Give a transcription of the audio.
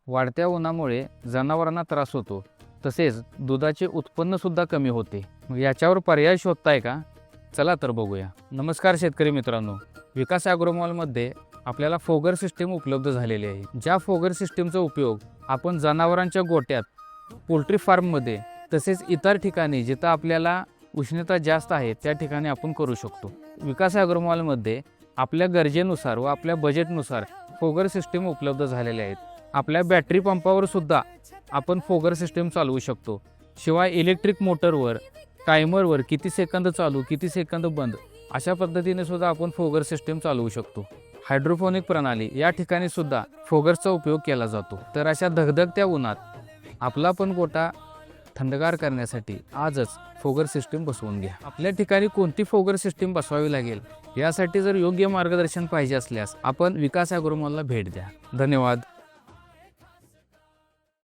वाढत्या उन्हामुळे जनावरांना त्रास होतो, तसेच दुधाचे उत्पन्नसुद्धा कमी होते. मग याच्यावर पर्याय शोधताय का? चला तर बघूया. नमस्कार शेतकरी मित्रांनो, विकास ॲग्रोमॉलमध्ये आपल्याला फोगर सिस्टीम उपलब्ध झालेली आहे. ज्या फोगर सिस्टीमचा उपयोग आपण जनावरांच्या गोट्यात, पोल्ट्री फार्ममध्ये तसेच इतर ठिकाणी जिथं आपल्याला उष्णता जास्त आहे त्या ठिकाणी आपण करू शकतो. विकास ॲग्रोमॉलमध्ये आपल्या गरजेनुसार व आपल्या बजेटनुसार फोगर सिस्टीम उपलब्ध झालेले आहेत. आपल्या बॅटरी पंपावर सुद्धा आपण फोगर सिस्टीम चालवू शकतो. शिवाय इलेक्ट्रिक मोटरवर, टायमरवर किती सेकंद चालू किती सेकंद बंद अशा पद्धतीने सुद्धा आपण फोगर सिस्टीम चालवू शकतो. हायड्रोपोनिक प्रणाली या ठिकाणी सुद्धा फोगरचा उपयोग केला जातो. तर अशा धगधगत्या उन्हात आपला पण गोटा थंडगार करण्यासाठी आजच फोगर सिस्टीम बसवून घ्या. आपल्या ठिकाणी कोणती फोगर सिस्टीम बसवावी लागेल यासाठी जर योग्य मार्गदर्शन पाहिजे असल्यास आपण विकास ॲग्रोमॉलला भेट द्या. धन्यवाद.